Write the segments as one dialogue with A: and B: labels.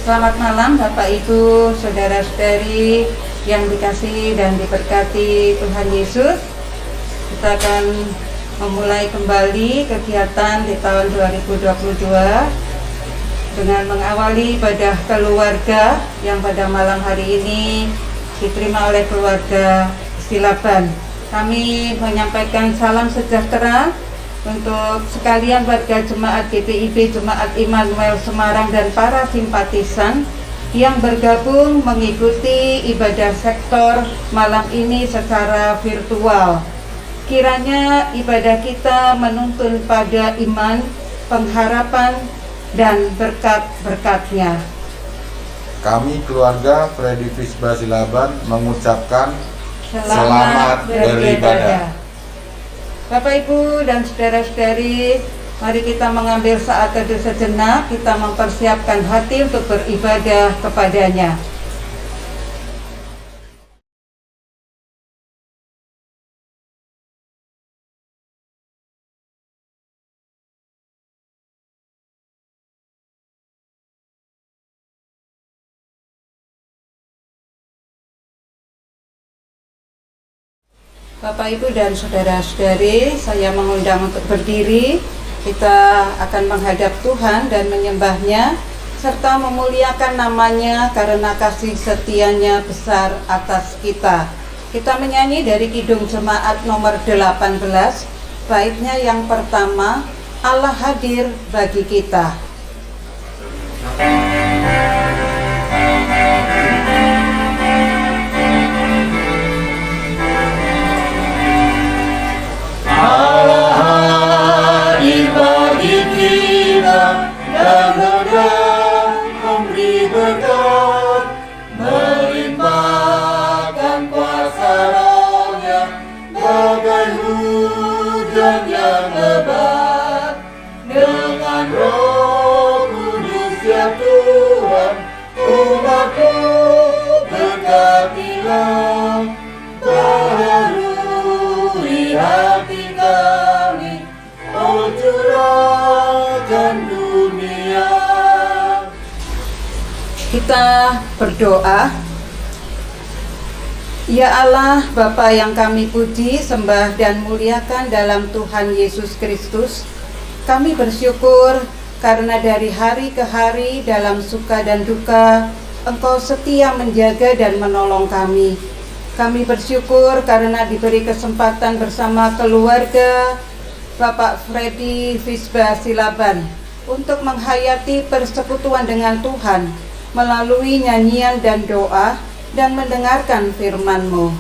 A: Selamat malam Bapak Ibu, Saudara-saudari yang dikasihi dan diberkati Tuhan Yesus. Kita akan memulai kembali kegiatan di tahun 2022 dengan mengawali ibadah keluarga yang pada malam hari ini diterima oleh keluarga Silaban. Kami menyampaikan salam sejahtera untuk sekalian warga Jemaat GPIB Jemaat Immanuel Semarang dan para simpatisan yang bergabung mengikuti ibadah sektor malam ini secara virtual. Kiranya ibadah kita menuntun pada iman, pengharapan, dan berkat-berkatnya.
B: Kami keluarga Freddy Fisba Silaban mengucapkan selamat beribadah.
A: Bapak Ibu dan saudara-saudari, mari kita mengambil saat teduh sejenak, kita mempersiapkan hati untuk beribadah kepadanya. Bapak Ibu dan saudara-saudari, saya mengundang untuk berdiri. Kita akan menghadap Tuhan dan menyembahnya serta memuliakan namanya karena kasih setianya besar atas kita. Kita menyanyi dari Kidung Jemaat nomor 18, baitnya yang pertama, Allah hadir bagi kita.
C: Allah hadir bagi kita dan hendak memberi berkat, melimpahkan kuasa Roh-Nya bagai hujan yang lebat. Dengan Roh Kudus ya Tuhan, umat-Mu berkatilah, baharui hati kami, oh curahkan dunia.
A: Kita berdoa. Ya Allah, Bapa yang kami puji, sembah dan muliakan dalam Tuhan Yesus Kristus, kami bersyukur karena dari hari ke hari dalam suka dan duka Engkau setia menjaga dan menolong kami. Kami bersyukur karena diberi kesempatan bersama keluarga Bapak Freddy Fisba Silaban untuk menghayati persekutuan dengan Tuhan melalui nyanyian dan doa dan mendengarkan firman-Mu.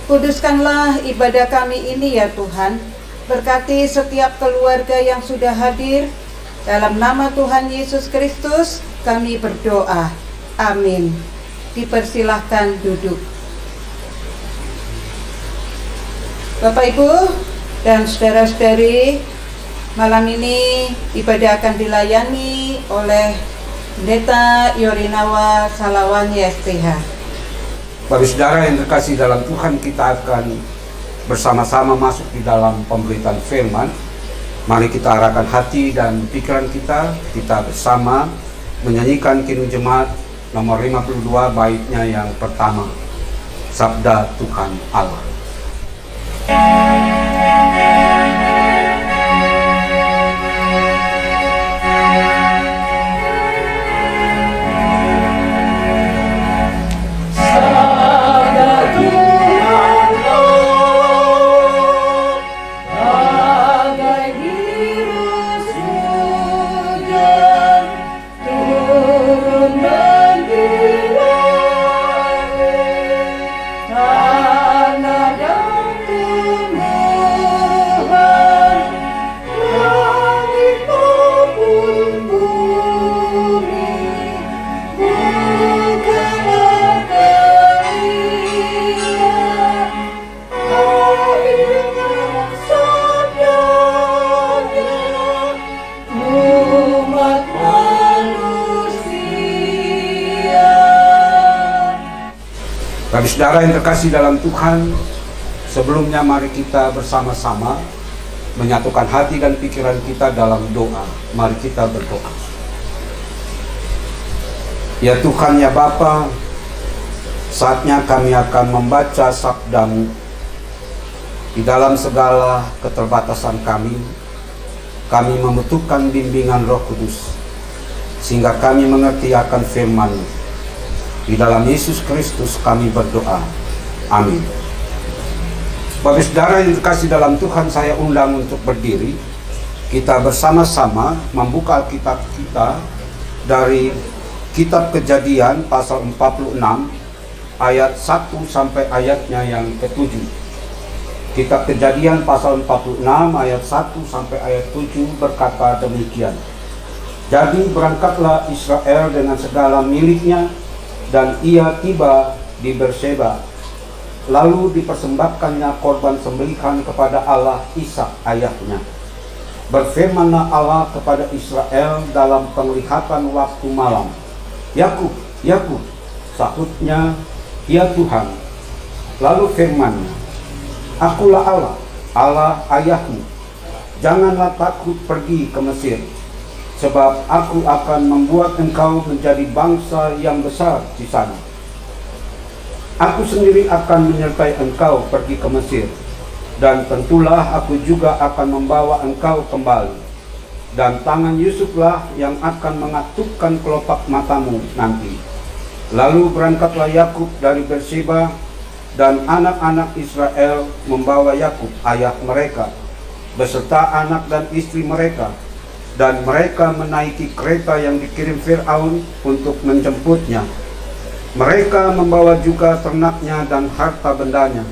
A: Kuduskanlah ibadah kami ini ya Tuhan. Berkati setiap keluarga yang sudah hadir. Dalam nama Tuhan Yesus Kristus kami berdoa. Amin. Dipersilahkan duduk. Bapak Ibu dan saudara-saudari, malam ini ibadah akan dilayani oleh Pendeta Yorinawa Salawani STH.
D: Bagi saudara yang terkasih dalam Tuhan, kita akan bersama-sama masuk di dalam pemberitaan firman. Mari kita arahkan hati dan pikiran kita bersama menyanyikan Kidung Jemaat nomor 52 baitnya yang pertama, Sabda Tuhan Allah. Bagi saudara yang terkasih dalam Tuhan, sebelumnya mari kita bersama-sama menyatukan hati dan pikiran kita dalam doa. Mari kita berdoa. Ya Tuhan, ya Bapa, saatnya kami akan membaca sabda-Mu. Di dalam segala keterbatasan kami membutuhkan bimbingan Roh Kudus, sehingga kami mengerti akan firman-Mu. Di dalam Yesus Kristus kami berdoa. Amin. Bapak saudara yang dikasih dalam Tuhan, saya undang untuk berdiri. Kita bersama-sama membuka Alkitab kita dari Kitab Kejadian pasal 46 ayat 1 sampai ayatnya yang ke-7. Kitab Kejadian pasal 46 ayat 1 sampai ayat 7 berkata demikian. Jadi berangkatlah Israel dengan segala miliknya, dan ia tiba di Berseba. Lalu dipersembahkannya korban sembelihan kepada Allah Ishak ayahnya. Berfirmanlah Allah kepada Israel dalam penglihatan waktu malam. Yakub, Yakub, sahutnya, ya Tuhan. Lalu firman-Nya, Akulah Allah, Allah ayahmu. Janganlah takut pergi ke Mesir, sebab aku akan membuat engkau menjadi bangsa yang besar di sana. Aku sendiri akan menyertai engkau pergi ke Mesir, dan tentulah aku juga akan membawa engkau kembali. Dan tangan Yusuflah yang akan mengatupkan kelopak matamu nanti. Lalu berangkatlah Yakub dari Berseba, dan anak-anak Israel membawa Yakub ayah mereka beserta anak dan istri mereka, dan mereka menaiki kereta yang dikirim Fir'aun untuk menjemputnya. Mereka membawa juga ternaknya dan harta bendanya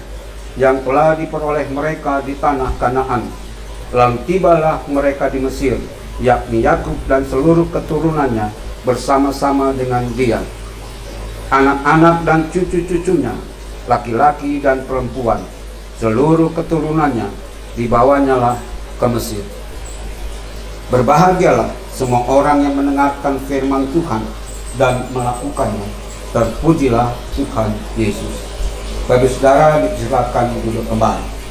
D: yang telah diperoleh mereka di tanah Kanaan. Lalu tibalah mereka di Mesir, yakni Yakub dan seluruh keturunannya bersama-sama dengan dia. Anak-anak dan cucu-cucunya, laki-laki dan perempuan, seluruh keturunannya dibawanya lah ke Mesir. Berbahagialah semua orang yang mendengarkan firman Tuhan dan melakukannya. Terpujilah Tuhan Yesus. Bapak saudara, silakan duduk kembali.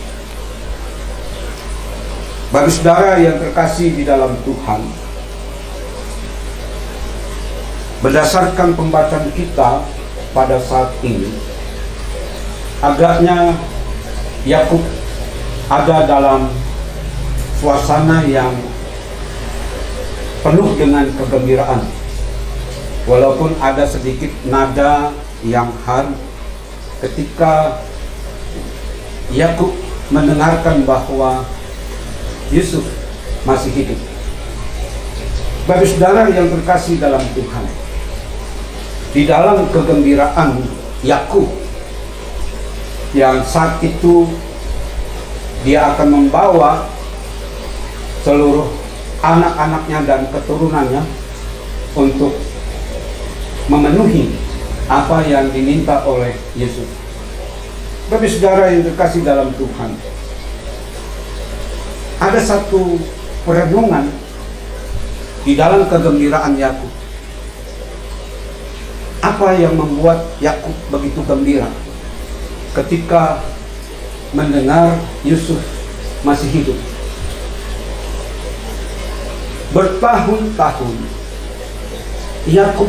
D: Bapak saudara yang terkasih di dalam Tuhan, berdasarkan pembacaan kita pada saat ini, agaknya Yakub ada dalam suasana yang penuh dengan kegembiraan. Walaupun ada sedikit nada yang haru ketika Yakub mendengarkan bahwa Yusuf masih hidup. Bapak saudara yang terkasih dalam Tuhan, di dalam kegembiraan Yakub yang saat itu dia akan membawa seluruh anak-anaknya dan keturunannya untuk memenuhi apa yang diminta oleh Yesus. Bapak saudara yang terkasih dalam Tuhan, ada satu perenungan di dalam kegembiraan Yakub. Apa yang membuat Yakub begitu gembira ketika mendengar Yusuf masih hidup? Bertahun-tahun Yakub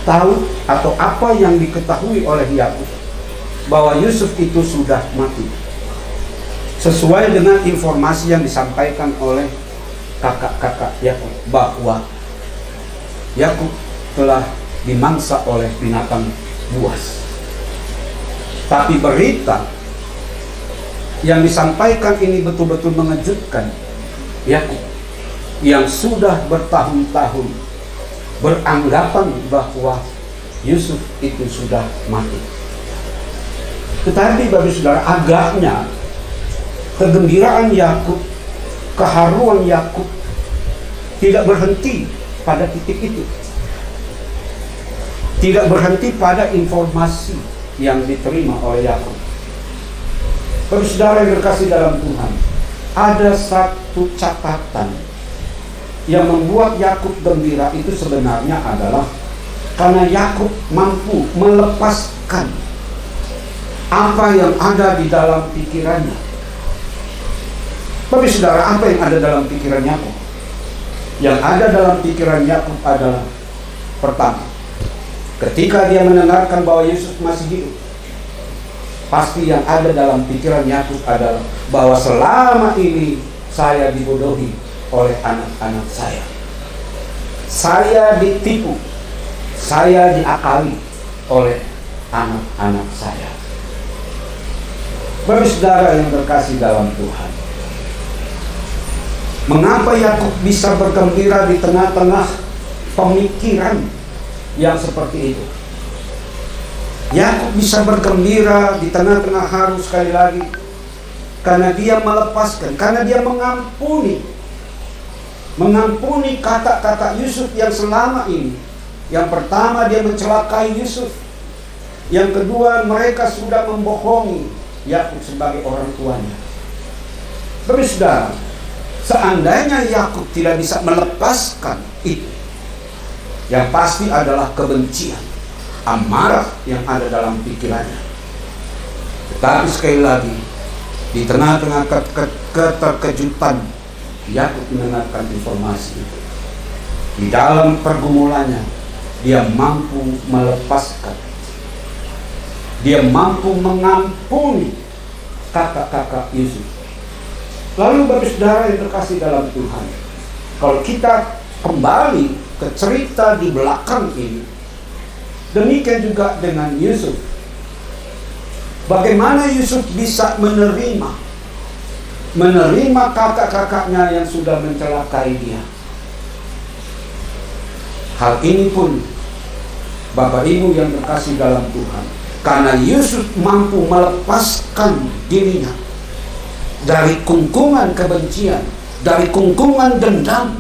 D: tahu, atau apa yang diketahui oleh Yakub, bahwa Yusuf itu sudah mati. Sesuai dengan informasi yang disampaikan oleh kakak-kakak Yakub, bahwa Yakub telah dimangsa oleh binatang buas. Tapi berita yang disampaikan ini betul-betul mengejutkan Yakub yang sudah bertahun-tahun beranggapan bahwa Yusuf itu sudah mati. Tetapi bagi saudara, agaknya kegembiraan Yakub, keharuan Yakub tidak berhenti pada titik itu. Tidak berhenti pada informasi yang diterima oleh Yakub. Bagi saudara yang terkasih dalam Tuhan, ada satu catatan yang membuat Yakub gembira itu sebenarnya adalah karena Yakub mampu melepaskan apa yang ada di dalam pikirannya. Bagi saudara, apa yang ada dalam pikiran Yakub? Yang ada dalam pikiran Yakub adalah Pertama, ketika dia mendengarkan bahwa Yesus masih hidup, pasti yang ada dalam pikiran Yakub adalah bahwa selama ini saya dibodohi oleh anak-anak saya. Saya ditipu, saya diakali oleh anak-anak saya. Bapak saudara yang terkasih dalam Tuhan, mengapa Yakub bisa bergembira di tengah-tengah pemikiran yang seperti itu? Yakub bisa bergembira di tengah-tengah haru sekali lagi karena dia melepaskan, karena dia mengampuni kata-kata Yusuf yang selama ini. Yang pertama, dia mencelakai Yusuf. Yang kedua, mereka sudah membohongi Yakub sebagai orang tuanya. Bapak saudara, seandainya Yakub tidak bisa melepaskan itu, yang pasti adalah kebencian, amarah yang ada dalam pikirannya. Tetapi sekali lagi, di tengah-tengah keterkejutan, Yakub mendengarkan informasi itu. Di dalam pergumulannya, dia mampu melepaskan, dia mampu mengampuni kakak-kakak Yusuf. Lalu Bapak saudara yang terkasih dalam Tuhan, kalau kita kembali ke cerita di belakang ini, demikian juga dengan Yusuf. Bagaimana Yusuf bisa menerima kakak-kakaknya yang sudah mencelakai dia? Hal ini pun Bapak Ibu yang terkasih dalam Tuhan, karena Yusuf mampu melepaskan dirinya dari kungkungan kebencian, dari kungkungan dendam.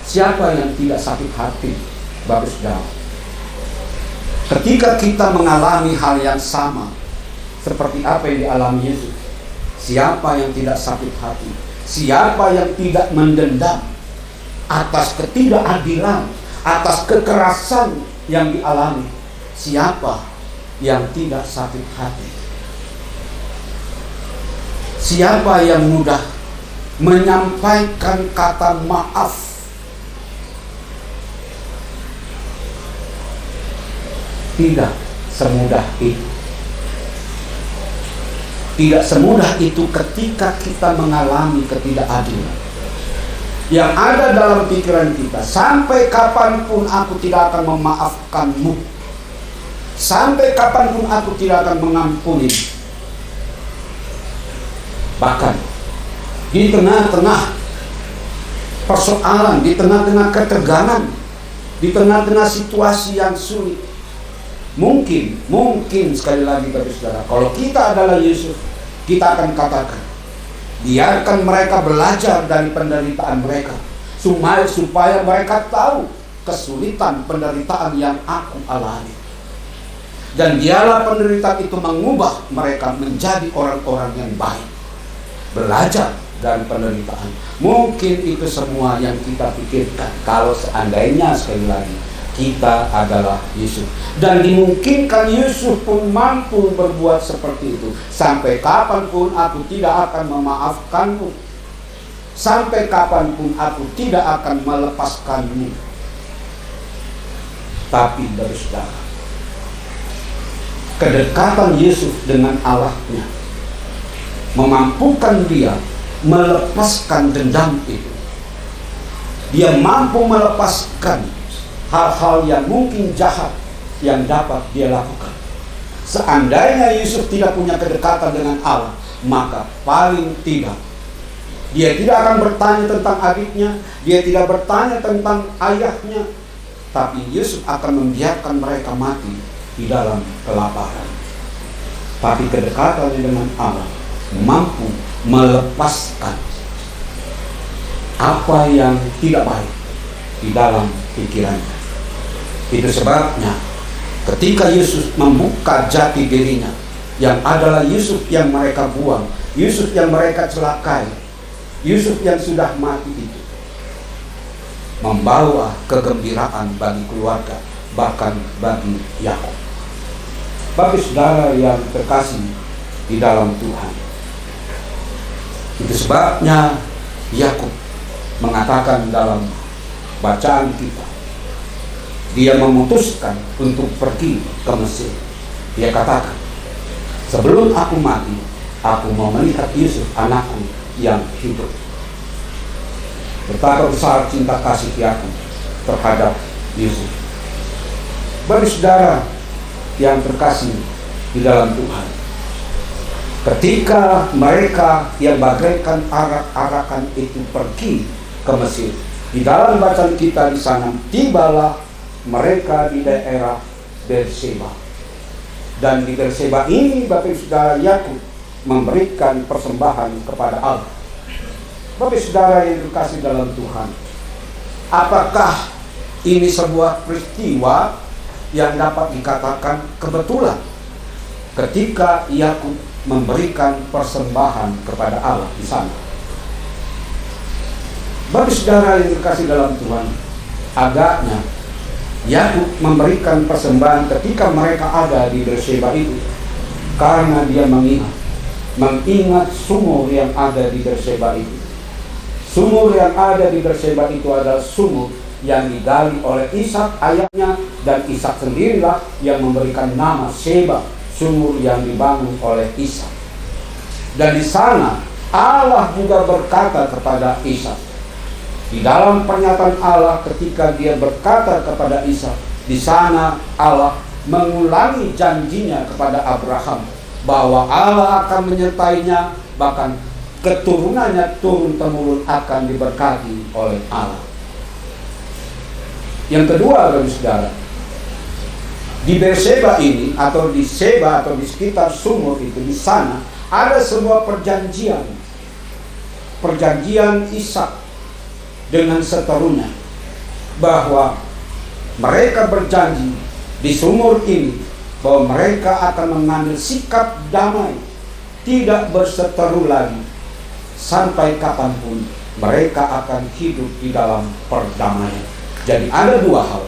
D: Siapa yang tidak sakit hati, Bapak saudara? Ketika kita mengalami hal yang sama seperti apa yang dialami Yesus, siapa yang tidak sakit hati? Siapa yang tidak mendendam atas ketidakadilan, atas kekerasan yang dialami? Siapa yang tidak sakit hati? Siapa yang mudah menyampaikan kata maaf? Tidak semudah itu. Tidak semudah itu ketika kita mengalami ketidakadilan yang ada dalam pikiran kita. Sampai kapanpun aku tidak akan memaafkanmu, sampai kapanpun aku tidak akan mengampuni. Bahkan di tengah-tengah persoalan, di tengah-tengah ketegangan, di tengah-tengah situasi yang sulit, mungkin sekali lagi Bapak saudara, kalau kita adalah Yusuf, kita akan katakan, biarkan mereka belajar dari penderitaan mereka, supaya mereka tahu kesulitan penderitaan yang aku alami, dan biarlah penderitaan itu mengubah mereka menjadi orang-orang yang baik. Belajar dari penderitaan. Mungkin itu semua yang kita pikirkan kalau seandainya sekali lagi kita adalah Yusuf. Dan dimungkinkan Yusuf pun mampu berbuat seperti itu. Sampai kapanpun aku tidak akan memaafkanmu, sampai kapanpun aku tidak akan melepaskanmu. Tapi dari saudara, kedekatan Yusuf dengan Allahnya memampukan dia melepaskan dendam itu. Dia mampu melepaskan hal-hal yang mungkin jahat yang dapat dia lakukan. Seandainya Yusuf tidak punya kedekatan dengan Allah, maka paling tidak dia tidak akan bertanya tentang adiknya, dia tidak bertanya tentang ayahnya, tapi Yusuf akan membiarkan mereka mati di dalam kelaparan. Tapi kedekatannya dengan Allah mampu melepaskan apa yang tidak baik di dalam pikirannya. Itu sebabnya ketika Yusuf membuka jati dirinya, yang adalah Yusuf yang mereka buang, Yusuf yang mereka celakai, Yusuf yang sudah mati itu, membawa kegembiraan bagi keluarga, bahkan bagi Yakub. Bagi saudara yang terkasih di dalam Tuhan, itu sebabnya Yakub mengatakan dalam bacaan kita, dia memutuskan untuk pergi ke Mesir. Dia katakan, sebelum aku mati, aku mau melihat Yusuf anakku yang hidup. Betapa besar cinta kasih Yakub terhadap Yusuf. Bagi saudara yang terkasih di dalam Tuhan, ketika mereka yang bagaikan arak-arakan itu pergi ke Mesir, di dalam bacaan kita di sana, tibalah mereka di daerah Berseba. Dan di Berseba ini Bapak Saudara, Yakub memberikan persembahan kepada Allah. Bapak Saudara yang terkasih dalam Tuhan, apakah ini sebuah peristiwa yang dapat dikatakan kebetulan ketika Yakub memberikan persembahan kepada Allah di sana? Bagi saudara yang terkasih dalam Tuhan, agaknya Yakub memberikan persembahan ketika mereka ada di Berseba itu karena dia mengingat sumur yang ada di Berseba itu. Sumur yang ada di Berseba itu adalah sumur yang digali oleh Ishak ayahnya, dan Ishak sendirilah yang memberikan nama Sheba, sumur yang dibangun oleh Ishak. Dan di sana Allah juga berkata kepada Ishak. Di dalam pernyataan Allah ketika dia berkata kepada Ishak, di sana Allah mengulangi janjinya kepada Abraham bahwa Allah akan menyertainya, bahkan keturunannya turun-temurun akan diberkati oleh Allah. Yang kedua, bagi saudara, di Berseba ini atau di Seba atau di sekitar sumur itu, di sana ada sebuah perjanjian Ishak dengan seterunya, bahwa mereka berjanji di sumur ini bahwa mereka akan mengambil sikap damai, tidak berseteru lagi, sampai kapanpun mereka akan hidup di dalam perdamaian. Jadi ada dua hal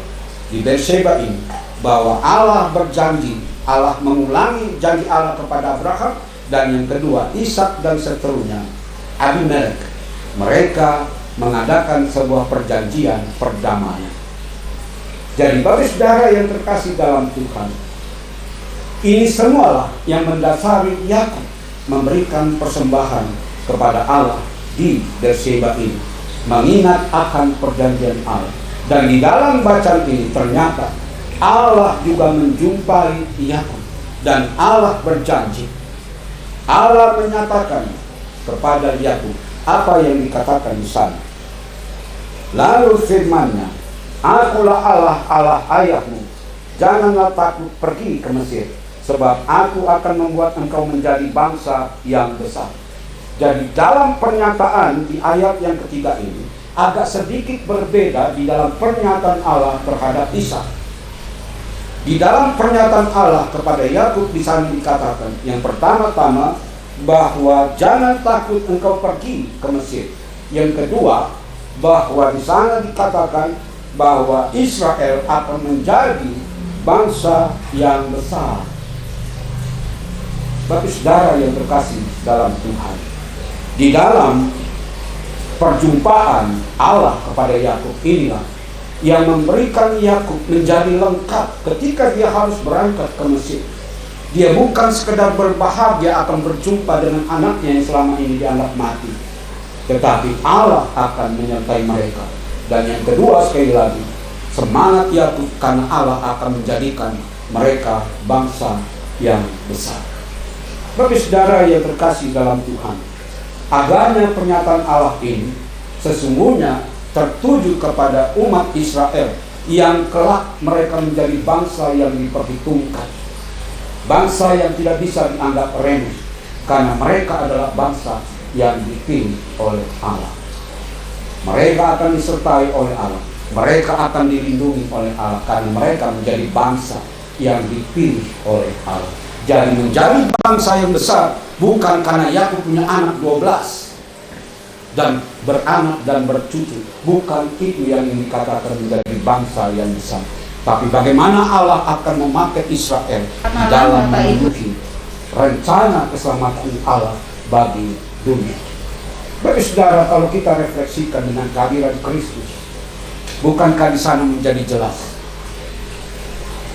D: di Berseba ini, bahwa Allah berjanji, Allah mengulangi janji Allah kepada Abraham, dan yang kedua Ishak dan seterunya Abimelek, mereka mengadakan sebuah perjanjian perdamaian. Jadi bagi saudara yang terkasih dalam Tuhan, ini semualah yang mendasari Yakub memberikan persembahan kepada Allah di Berseba ini, mengingat akan perjanjian Allah. Dan di dalam bacaan ini ternyata Allah juga menjumpai Yakub, dan Allah berjanji, Allah menyatakan kepada Yakub apa yang dikatakan di sana. Lalu firman-Nya, akulah Allah ayahmu, janganlah takut pergi ke Mesir, sebab aku akan membuat engkau menjadi bangsa yang besar. Jadi dalam pernyataan di ayat yang ketiga ini agak sedikit berbeda di dalam pernyataan Allah terhadap Ishak. Di dalam pernyataan Allah kepada Yakub di sana dikatakan yang pertama-tama bahwa jangan takut engkau pergi ke Mesir. Yang kedua, bahwa di sana dikatakan bahwa Israel akan menjadi bangsa yang besar. Bagi saudara yang terkasih dalam Tuhan, di dalam perjumpaan Allah kepada Yakub inilah yang memberikan Yakub menjadi lengkap ketika dia harus berangkat ke Mesir. Dia bukan sekedar berbahagia akan berjumpa dengan anaknya yang selama ini dianggap mati, tetapi Allah akan menyertai mereka. Dan yang kedua, sekali lagi, semangat Yakub karena Allah akan menjadikan mereka bangsa yang besar. Bagi saudara yang terkasih dalam Tuhan, agaknya pernyataan Allah ini sesungguhnya tertuju kepada umat Israel yang kelak mereka menjadi bangsa yang diperhitungkan, bangsa yang tidak bisa dianggap remeh, karena mereka adalah bangsa yang dipilih oleh Allah. Mereka akan disertai oleh Allah, mereka akan dilindungi oleh Allah, karena mereka menjadi bangsa yang dipilih oleh Allah. Jadi menjadi bangsa yang besar bukan karena Yakub punya anak 12 dan beranak dan bercucu, bukan itu yang dikatakan menjadi bangsa yang besar, tapi bagaimana Allah akan memakai Israel dalam memenuhi rencana keselamatan Allah bagi dunia. Bagi saudara, kalau kita refleksikan dengan kehadiran Kristus, bukankah di sana menjadi jelas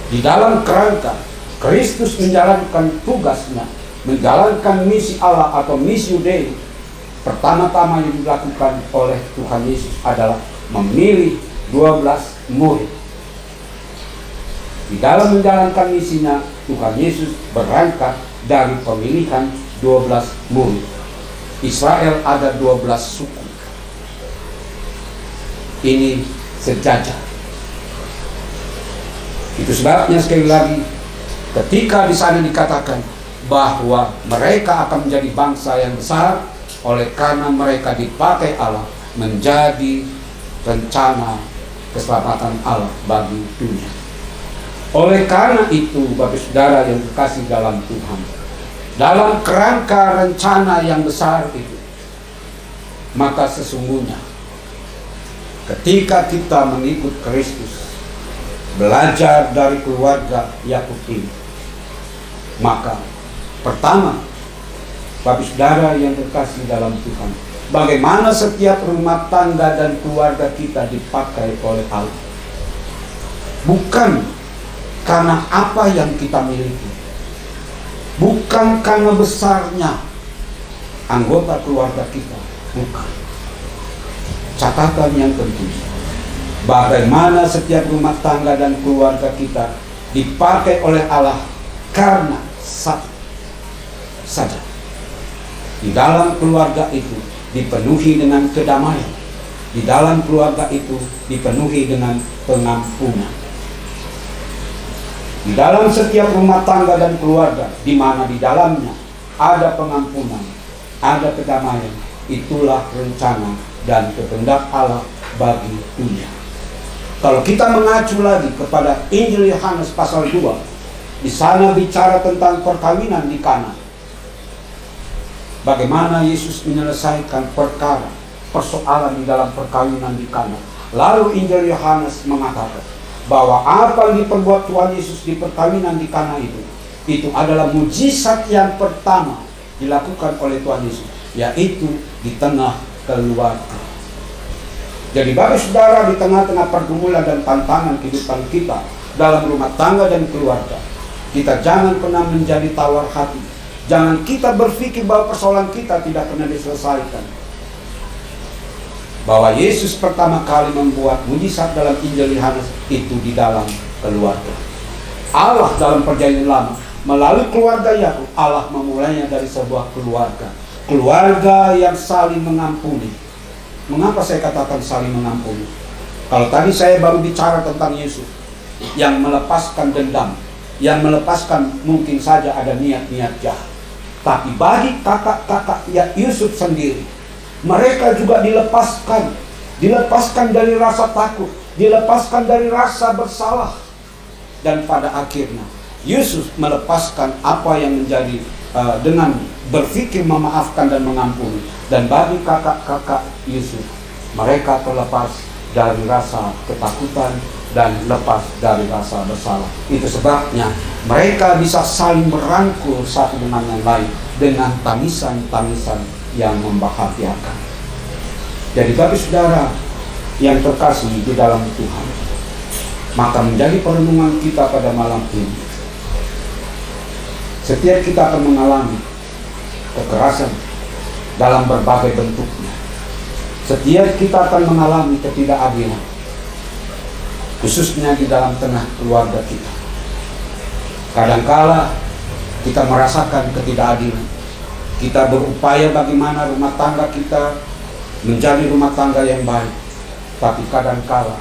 D: Di dalam kerangka Kristus menjalankan tugasnya, menjalankan misi Allah atau misi Dei, pertama-tama yang dilakukan oleh Tuhan Yesus adalah memilih 12 murid. Di dalam menjalankan misinya, Tuhan Yesus berangkat dari pemilihan 12 murid. Israel ada 12 suku. Ini sejajar. Itu sebabnya sekali lagi, ketika di sana dikatakan bahwa mereka akan menjadi bangsa yang besar, oleh karena mereka dipakai Allah menjadi rencana keselamatan Allah bagi dunia. Oleh karena itu, Bapak Saudara yang dikasihi dalam Tuhan, dalam kerangka rencana yang besar itu, maka sesungguhnya ketika kita mengikut Kristus, belajar dari keluarga Yakub ini, maka pertama, Bapak Saudara yang terkasih dalam Tuhan, bagaimana setiap rumah tangga dan keluarga kita dipakai oleh Allah. Bukan karena apa yang kita miliki, bukan karena besarnya anggota keluarga kita, bukan. Catatan yang penting, bagaimana setiap rumah tangga dan keluarga kita dipakai oleh Allah karena satu saja. Di dalam keluarga itu dipenuhi dengan kedamaian. Di dalam keluarga itu dipenuhi dengan pengampunan. Di dalam setiap rumah tangga dan keluarga, di mana di dalamnya ada pengampunan, ada kedamaian, itulah rencana dan kehendak Allah bagi dunia. Kalau kita mengacu lagi kepada Injil Yohanes pasal 2, di sana bicara tentang perkawinan di Kana. Bagaimana Yesus menyelesaikan persoalan di dalam perkawinan di Kana. Lalu Injil Yohanes mengatakan bahwa apa yang diperbuat Tuhan Yesus di perkawinan di Kana itu adalah mujizat yang pertama dilakukan oleh Tuhan Yesus, yaitu di tengah keluarga. Jadi Bapak Saudara, di tengah-tengah pergumulan dan tantangan kehidupan kita dalam rumah tangga dan keluarga, kita jangan pernah menjadi tawar hati. Jangan kita berpikir bahwa persoalan kita tidak pernah diselesaikan. Bahwa Yesus pertama kali membuat mujizat dalam Injil Yohanes itu di dalam keluarga. Allah dalam perjanjian lama melalui keluarga Yakub, Allah memulainya dari sebuah keluarga. Keluarga yang saling mengampuni. Mengapa saya katakan saling mengampuni? Kalau tadi saya baru bicara tentang Yesus yang melepaskan dendam, yang melepaskan mungkin saja ada niat-niat jahat. Tapi bagi kakak-kakak Yusuf sendiri, mereka juga dilepaskan dari rasa takut, dilepaskan dari rasa bersalah. Dan pada akhirnya Yusuf melepaskan apa yang menjadi dengan berpikir memaafkan dan mengampuni. Dan bagi kakak-kakak Yusuf, mereka terlepas dari rasa ketakutan dan lepas dari rasa bersalah. Itu sebabnya mereka bisa saling merangkul satu dengan yang lain dengan tangisan-tangisan yang membahagiakan. Jadi Bapak Saudara yang terkasih di dalam Tuhan, maka menjadi perenungan kita pada malam ini, setiap kita akan mengalami kekerasan dalam berbagai bentuknya. Setiap kita akan mengalami ketidakadilan, khususnya di dalam tengah keluarga kita. Kadangkala kita merasakan ketidakadilan. Kita berupaya bagaimana rumah tangga kita menjadi rumah tangga yang baik. Tapi kadangkala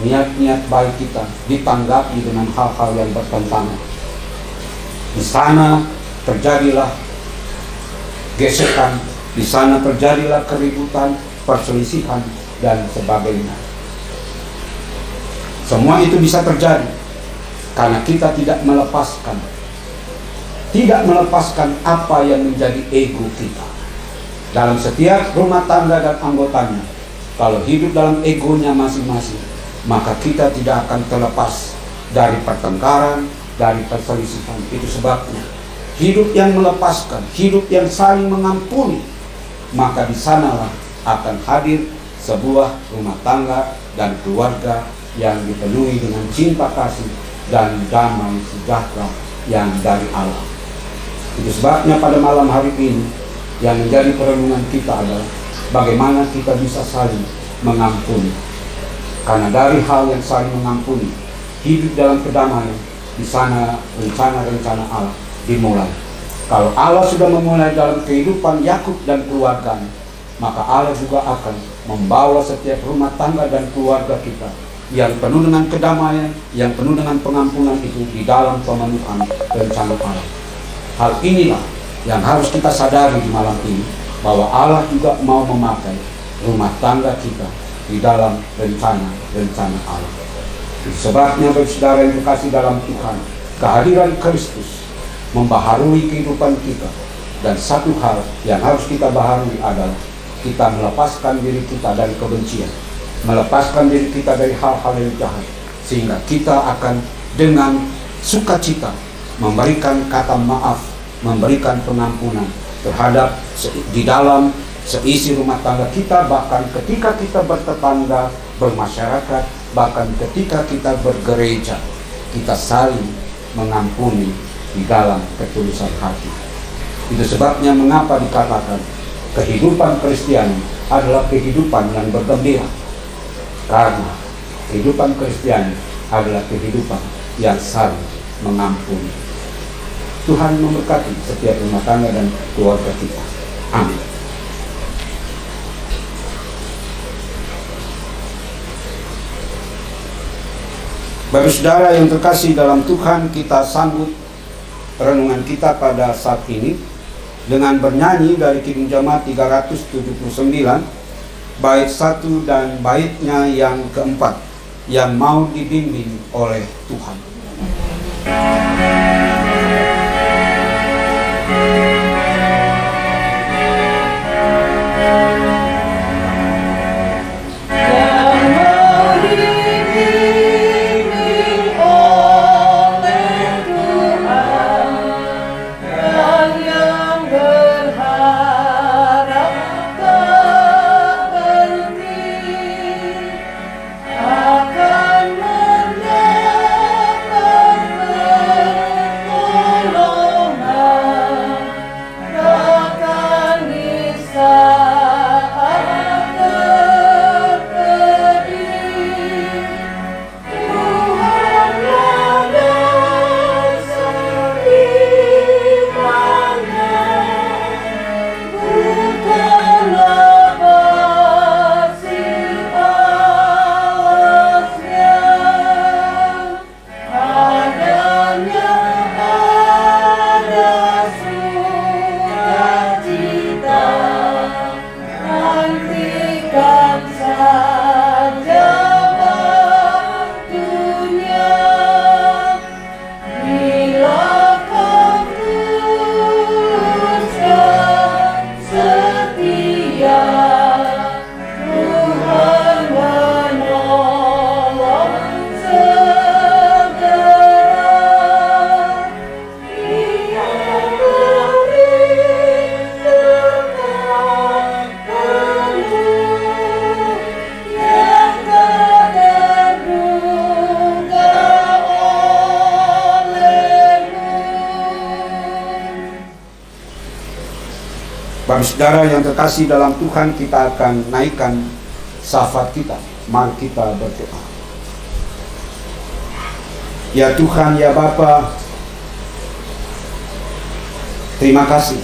D: niat-niat baik kita ditanggapi dengan hal-hal yang bertentangan. Di sana terjadilah gesekan, di sana terjadilah keributan, perselisihan, dan sebagainya. Semua itu bisa terjadi karena kita tidak melepaskan apa yang menjadi ego kita. Dalam setiap rumah tangga dan anggotanya, kalau hidup dalam egonya masing-masing, maka kita tidak akan terlepas dari pertengkaran, dari perselisihan. Itu sebabnya hidup yang melepaskan, hidup yang saling mengampuni, maka di sanalah akan hadir sebuah rumah tangga dan keluarga yang dipenuhi dengan cinta kasih, dan damai sejahtera yang dari Allah. Itu sebabnya pada malam hari ini yang menjadi perenungan kita adalah bagaimana kita bisa saling mengampuni. Karena dari hal yang saling mengampuni, hidup dalam kedamaian, di sana rencana-rencana Allah dimulai. Kalau Allah sudah memulai dalam kehidupan Yakub dan keluarganya, maka Allah juga akan membawa setiap rumah tangga dan keluarga kita yang penuh dengan kedamaian, yang penuh dengan pengampunan itu di dalam pemenuhan rencana Allah. Hal inilah yang harus kita sadari di malam ini, bahwa Allah juga mau memakai rumah tangga kita di dalam rencana Allah. Sebabnya bagi saudara yang dikasih dalam Tuhan, kehadiran Kristus membaharui kehidupan kita. Dan satu hal yang harus kita baharui adalah kita melepaskan diri kita dari kebencian, melepaskan diri kita dari hal-hal yang jahat, sehingga kita akan dengan sukacita memberikan kata maaf, memberikan pengampunan terhadap di dalam seisi rumah tangga kita, bahkan ketika kita bertetangga, bermasyarakat, bahkan ketika kita bergereja, kita saling mengampuni di dalam ketulusan hati. Itu sebabnya mengapa dikatakan kehidupan Kristiani adalah kehidupan yang bergembira, karena kehidupan Kristiani adalah kehidupan yang saling mengampuni. Tuhan memberkati setiap rumah tangga dan keluarga kita. Amin. Bagi saudara yang terkasih dalam Tuhan, kita sambut renungan kita pada saat ini dengan bernyanyi dari Kidung Jemaat 379, bait 1 dan baitnya yang keempat, yang mau dibimbing oleh Tuhan. Bagi saudara yang terkasih dalam Tuhan, kita akan naikkan syafat kita. Mari kita berdoa. Ya Tuhan, ya Bapa, terima kasih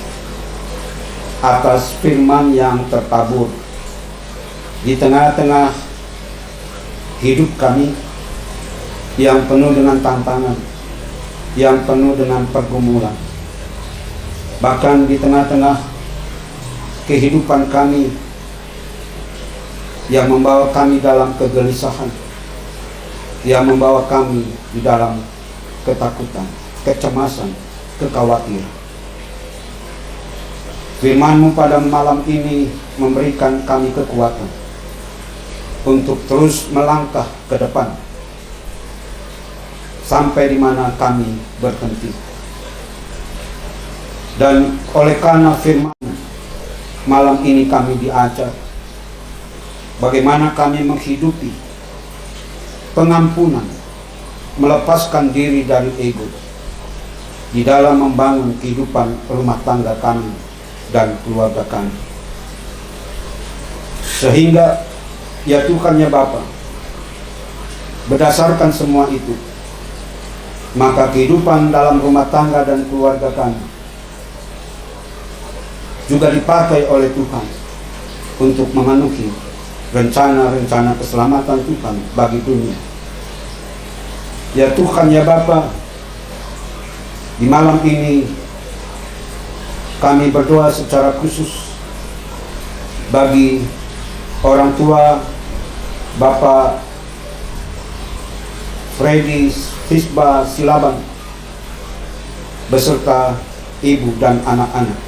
D: atas firman yang tertabur di tengah-tengah hidup kami yang penuh dengan tantangan, yang penuh dengan pergumulan. Bahkan di tengah-tengah kehidupan kami yang membawa kami dalam kegelisahan, yang membawa kami di dalam ketakutan, kecemasan, kekhawatiran. Firman-Mu pada malam ini memberikan kami kekuatan untuk terus melangkah ke depan sampai di mana kami berhenti. Dan oleh karena firman malam ini kami diajar bagaimana kami menghidupi pengampunan, melepaskan diri dari ego di dalam membangun kehidupan rumah tangga kami dan keluarga kami. Sehingga ya Tuhan ya Bapa, berdasarkan semua itu, maka kehidupan dalam rumah tangga dan keluarga kami juga dipakai oleh Tuhan untuk memenuhi rencana-rencana keselamatan Tuhan bagi dunia. Ya Tuhan ya Bapa, di malam ini kami berdoa secara khusus bagi orang tua Bapak Freddy Fisbah Silaban beserta ibu dan anak-anak.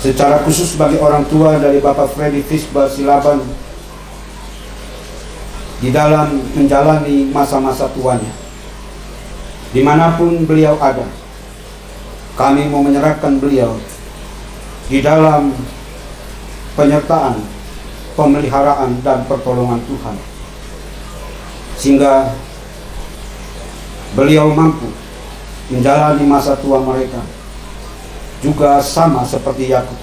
D: Secara khusus bagi orang tua dari Bapak Freddy Fisbah Silaban di dalam menjalani masa-masa tuanya, dimanapun beliau ada, kami mau menyerahkan beliau di dalam penyertaan, pemeliharaan dan pertolongan Tuhan, sehingga beliau mampu menjalani masa tua mereka juga sama seperti Yakub,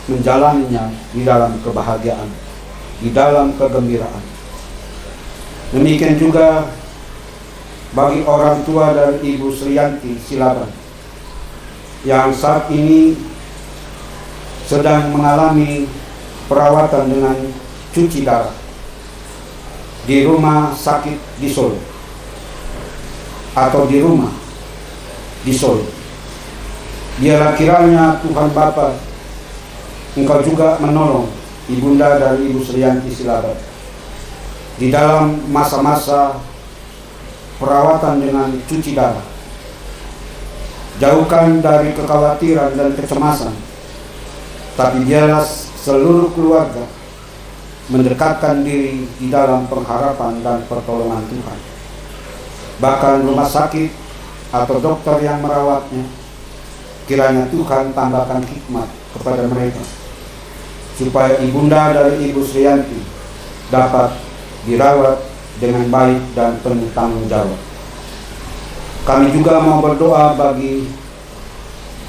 D: menjalaninya di dalam kebahagiaan, di dalam kegembiraan. Demikian juga bagi orang tua dari Ibu Sriyanti Silaban yang saat ini sedang mengalami perawatan dengan cuci darah di rumah sakit di Solo atau di rumah di Solo. Biarlah kiranya Tuhan Bapa, Engkau juga menolong ibunda dari Ibu Sriyanti Silaban di dalam masa-masa perawatan dengan cuci darah. Jauhkan dari kekhawatiran dan kecemasan, tapi biarlah seluruh keluarga mendekatkan diri di dalam pengharapan dan pertolongan Tuhan. Bahkan rumah sakit atau dokter yang merawatnya, kiranya Tuhan tambahkan hikmat kepada mereka, supaya ibunda dari Ibu Sriyanti dapat dirawat dengan baik dan penuh tanggung jawab. Kami juga mau berdoa bagi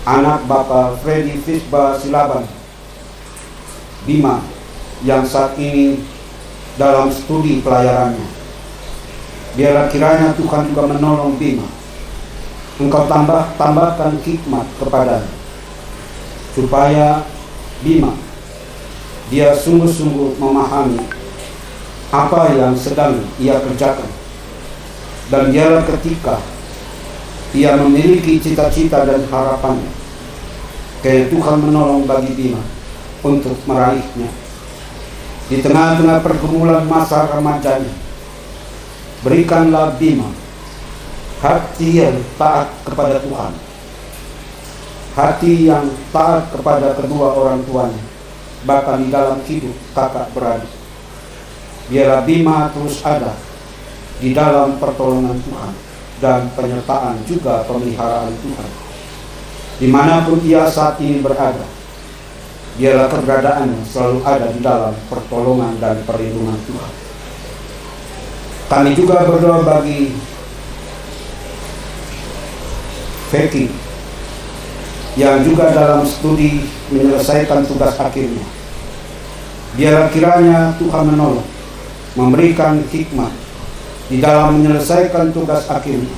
D: anak Bapak Freddy Fisbah Silaban, Bima, yang saat ini dalam studi pelayarannya. Biarlah kiranya Tuhan juga menolong Bima. Engkau tambahkan hikmat kepadanya, supaya Bima dia sungguh-sungguh memahami apa yang sedang ia kerjakan, dan biarlah ketika ia memiliki cita-cita dan harapannya, kiranya Tuhan menolong bagi Bima untuk meraihnya. Di tengah-tengah pergumulan masa remajanya, berikanlah Bima hati yang taat kepada Tuhan, hati yang taat kepada kedua orang tuanya, bahkan di dalam hidup kakak beradik. Biarlah Bima terus ada di dalam pertolongan Tuhan dan penyertaan juga pemeliharaan Tuhan. Dimanapun ia saat ini berada, biarlah keberadaannya selalu ada di dalam pertolongan dan perlindungan Tuhan. Kami juga berdoa bagi Vicky yang juga dalam studi menyelesaikan tugas akhirnya. Biarlah kiranya Tuhan menolong, memberikan hikmat di dalam menyelesaikan tugas akhirnya.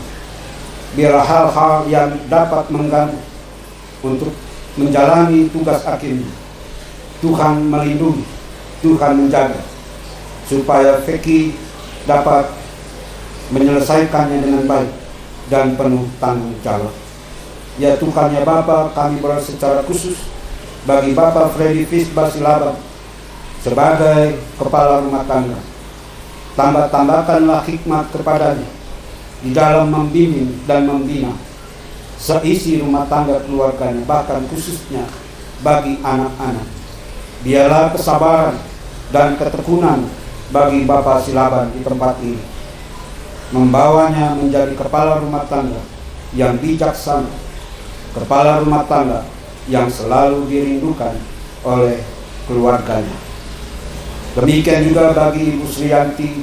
D: Biarlah hal-hal yang dapat mengganggu untuk menjalani tugas akhirnya, Tuhan melindungi, Tuhan menjaga, supaya Vicky dapat menyelesaikannya dengan baik dan penuh tanggung jawab. Ya Tuhan ya Bapa, kami berdoa secara khusus bagi Bapak Freddy Fisbah Silaban sebagai kepala rumah tangga. Tambahkanlah hikmat kepadanya di dalam membimbing dan membina seisi rumah tangga keluarganya, bahkan khususnya bagi anak-anak. Biarlah kesabaran dan ketekunan bagi Bapak Silaban di tempat ini membawanya menjadi kepala rumah tangga yang bijaksana, kepala rumah tangga yang selalu dirindukan oleh keluarganya. Demikian juga bagi Ibu Sriyanti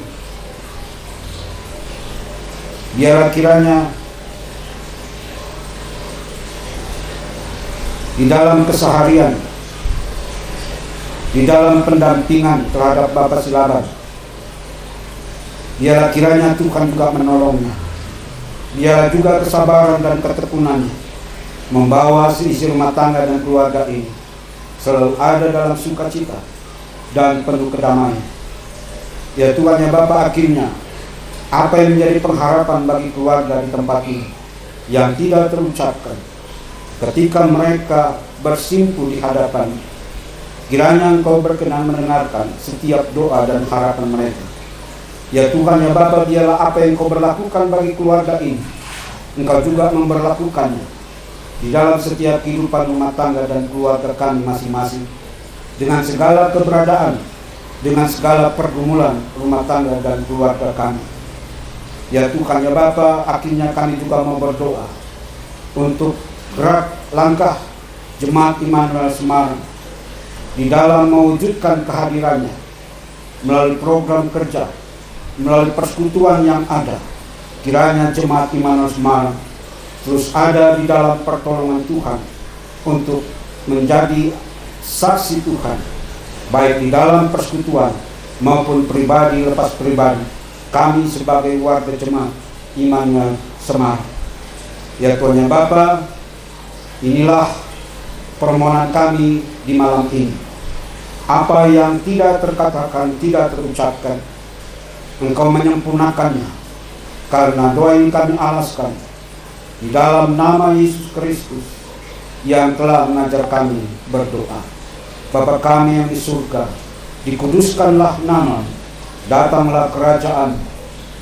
D: Biarlah kiranya di dalam keseharian, di dalam pendampingan terhadap Bapak Silaban, biarlah kiranya Tuhan juga menolongnya. Biarlah juga kesabaran dan ketekunannya membawa seisi rumah tangga dan keluarga ini selalu ada dalam sukacita dan penuh kedamaian. Ya Tuhan ya Bapa, akhirnya apa yang menjadi pengharapan bagi keluarga di tempat ini yang tidak terucapkan ketika mereka bersimpuh di hadapan, kiranya Engkau berkenan mendengarkan setiap doa dan harapan mereka. Ya Tuhan ya Bapa, biarlah apa yang Engkau berlakukan bagi keluarga ini, Engkau juga memberlakukannya di dalam setiap kehidupan rumah tangga dan keluarga kami masing-masing, dengan segala keberadaan, dengan segala pergumulan rumah tangga dan keluarga kami. Ya Tuhan ya Bapa, akhirnya kami juga mau berdoa untuk gerak langkah Jemaat Immanuel Semarang di dalam mewujudkan kehadirannya melalui program kerja, melalui persekutuan yang ada. Kiranya Jemaat Immanuel Semarang terus ada di dalam pertolongan Tuhan untuk menjadi saksi Tuhan, baik di dalam persekutuan maupun pribadi lepas pribadi, kami sebagai warga Jemaat Immanuel Semarang. Ya Tuhan ya Bapa, inilah permohonan kami di malam ini. Apa yang tidak terkatakan, tidak terucapkan, Engkau menyempurnakannya, karena doa ini kami alaskan di dalam nama Yesus Kristus yang telah mengajar kami berdoa. Bapa kami yang di surga, dikuduskanlah nama, datanglah kerajaan,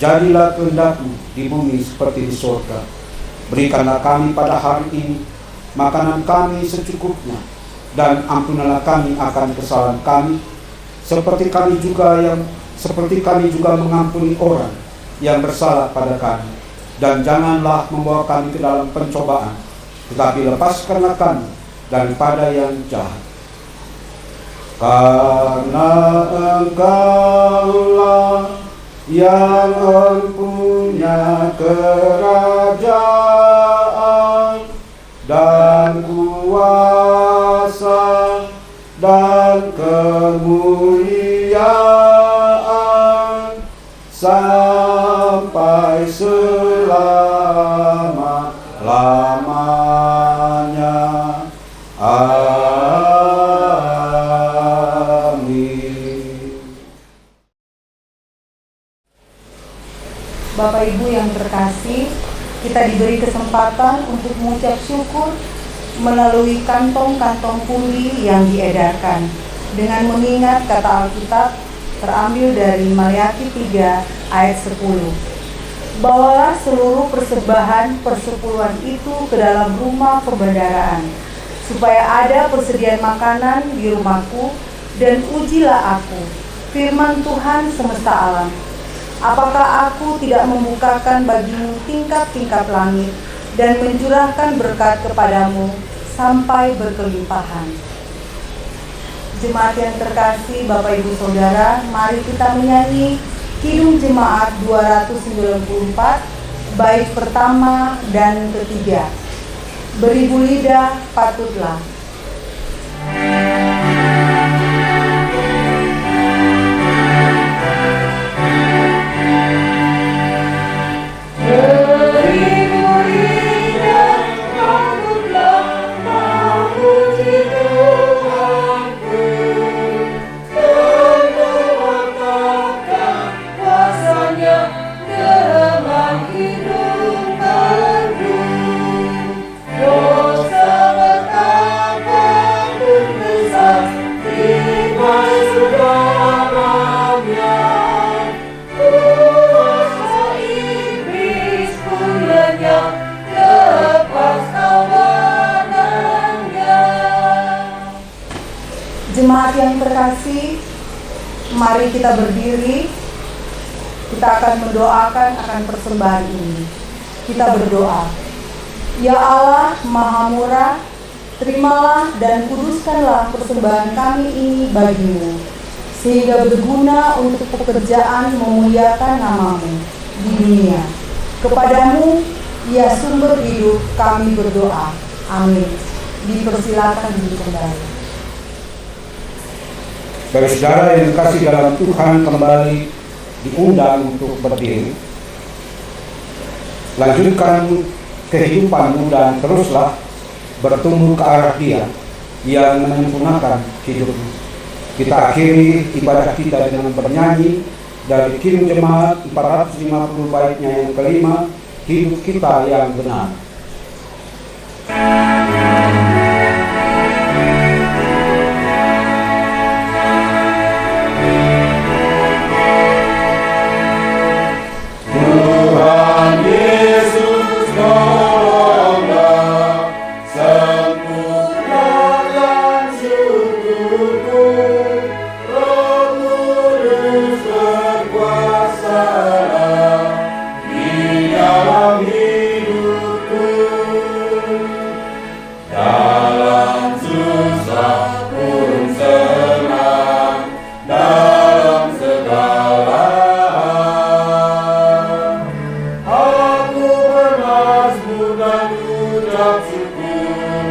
D: jadilah kehendak-Mu di bumi seperti di surga. Berikanlah kami pada hari ini makanan kami secukupnya, dan ampunilah kami akan kesalahan kami, seperti kami juga mengampuni orang yang bersalah pada kami. Dan janganlah membawa kami ke dalam pencobaan, tetapi lepaskanlah kami daripada yang jahat. Karena Engkaulah yang mempunyai kerajaan dan kuasa dan kemuliaan sampai selama-lamanya. Amin.
E: Bapak Ibu yang terkasih, kita diberi kesempatan untuk mengucap syukur melalui kantong-kantong pundi yang diedarkan dengan mengingat kata Alkitab terambil dari Maleakhi 3 ayat 10. Bawalah seluruh persembahan persepuluhan itu ke dalam rumah perbendaharaan, supaya ada persediaan makanan di rumahku, dan ujilah aku, firman Tuhan semesta alam. Apakah aku tidak membukakan bagimu tingkap-tingkap langit dan mencurahkan berkat kepadamu sampai berkelimpahan? Jemaat yang terkasih, Bapak Ibu Saudara, mari kita menyanyi Kidung Jemaat 294, bait pertama dan ketiga. Beribu lidah patutlah. Jemaat yang terkasih, mari kita berdiri. Kita akan mendoakan akan persembahan ini. Kita berdoa. Ya Allah Maha Murah, terimalah dan kuduskanlah persembahan kami ini bagimu, sehingga berguna untuk pekerjaan memuliakan nama-Mu di dunia. Kepadamu, ya sumber hidup, kami berdoa. Amin. Dipersilakan duduk kembali.
D: Saudara yang dikasih dalam Tuhan, kembali diundang untuk berdiri. Lanjutkan kehidupanmu dan teruslah bertumbuh ke arah Dia yang menyempurnakan hidupmu. Kita akhiri ibadah kita dengan bernyanyi dari Kirim Jemaat 450 baitnya yang kelima, Hidup Kita Yang Benar.
C: Tuhan Yesus tolonglah, sempurnakan syukurku, Roh Kudus berkuasalah di dalam hidupku. Dalam susah pun senang, dalam segala hal aku bermazmur dan ucap syukur,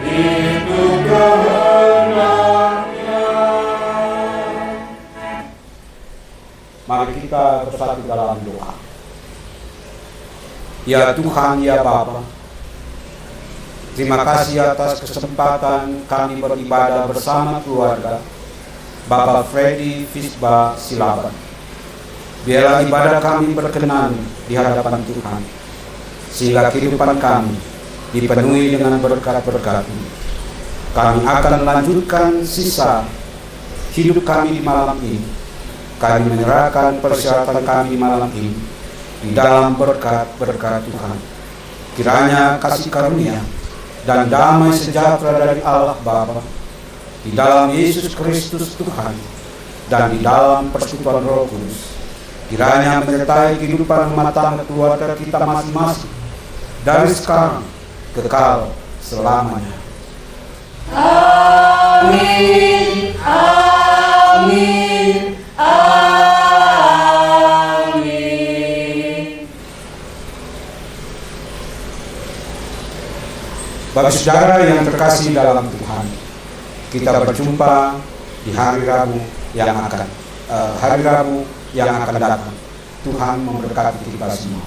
C: itu kehendaknya.
D: Mari kita bersatu dalam doa. Ya Tuhan, ya Bapa, terima kasih atas kesempatan kami beribadah bersama keluarga Bapak Freddy Fisba Silaban. Biarlah ibadah kami berkenan di hadapan Tuhan, sehingga kehidupan kami dipenuhi dengan berkat-berkat-Mu. Kami akan melanjutkan sisa hidup kami di malam ini. Kami menyerahkan persyaratan kami di malam ini di dalam berkat-berkat Tuhan. Kiranya kasih karunia dan damai sejahtera dari Allah Bapa, di dalam Yesus Kristus Tuhan, dan di dalam persekutuan Roh Kudus, kiranya menyertai kehidupan rumah tangga keluarga kita masing-masing dari sekarang kekal selamanya.
C: Amin, amin, amin.
D: Bagi saudara yang terkasih dalam Tuhan, kita berjumpa di hari Rabu yang akan datang. Tuhan memberkati kita semua.